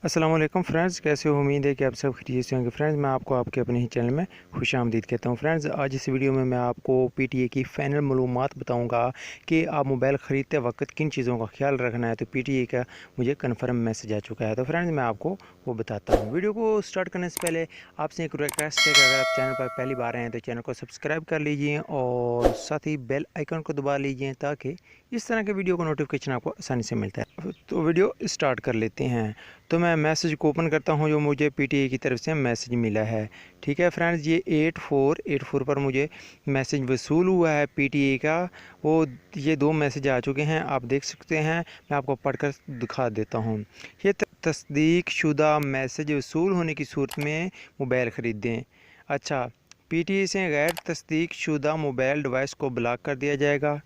अस्सलाम वालेकुम फ्रेंड्स, कैसे हो? उम्मीद है कि आप सब खैरियत से होंगे। फ्रेंड्स, मैं आपको आपके अपने ही चैनल में खुशामदीद कहता हूं। फ्रेंड्स, आज इस वीडियो में मैं आपको पीटीए की फ़ाइनल मालूमात बताऊंगा कि आप मोबाइल ख़रीदते वक्त किन चीज़ों का ख्याल रखना है। तो पीटीए का मुझे कन्फर्म मैसेज आ चुका है। तो फ्रेंड्स, मैं आपको वो बताता हूँ। वीडियो को स्टार्ट करने से पहले आपसे एक रिक्वेस्ट है कि अगर आप चैनल पर पहली बार आए हैं तो चैनल को सब्सक्राइब कर लीजिए और साथ ही बेल आइकन को दबा लीजिए ताकि इस तरह के वीडियो का नोटिफिकेशन आपको आसानी से मिलता है। तो वीडियो स्टार्ट कर लेते हैं। तो मैं मैसेज को ओपन करता हूं जो मुझे पीटीए की तरफ से मैसेज मिला है। ठीक है फ्रेंड्स, ये 8484 पर मुझे मैसेज वसूल हुआ है पीटीए का। वो ये दो मैसेज आ चुके हैं, आप देख सकते हैं। मैं आपको पढ़कर दिखा देता हूं। ये तस्दीक शुदा मैसेज वसूल होने की सूरत में मोबाइल ख़रीदें। अच्छा, पीटीए से गैर तस्दीक शुदा मोबाइल डिवाइस को ब्लॉक कर दिया जाएगा।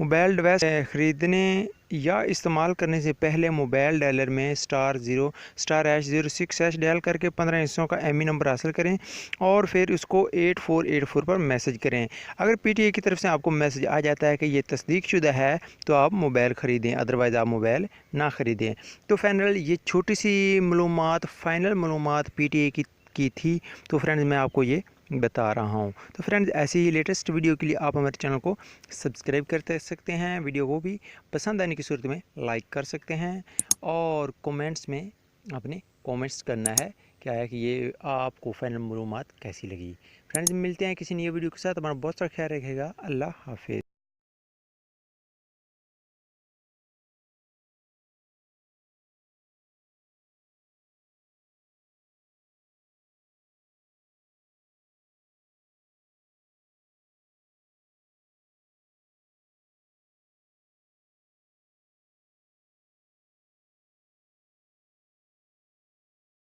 मोबाइल डिवाइस ख़रीदने या इस्तेमाल करने से पहले मोबाइल डायलर में *0*#06# डायल करके 15 हिस्सों का एमई नंबर हासिल करें और फिर उसको 8484 पर मैसेज करें। अगर पीटीए की तरफ से आपको मैसेज आ जाता है कि ये तस्दीक शुदा है तो आप मोबाइल ख़रीदें, अदरवाइज़ आप मोबाइल ना ख़रीदें। तो फाइनल ये छोटी सी मालूमात, फ़ाइनल मालूमात पीटीए की थी। तो फ्रेंड्स, मैं आपको ये बता रहा हूँ। तो फ्रेंड्स, ऐसी ही लेटेस्ट वीडियो के लिए आप हमारे चैनल को सब्सक्राइब कर सकते हैं। वीडियो को भी पसंद आने की सूरत में लाइक कर सकते हैं और कमेंट्स में अपने कमेंट्स करना है क्या है कि ये आपको फाइनल मालूमात कैसी लगी। फ्रेंड्स, मिलते हैं किसी नई वीडियो के साथ। हमारा बहुत सारा ख्याल रखेगा। अल्लाह हाफिज़।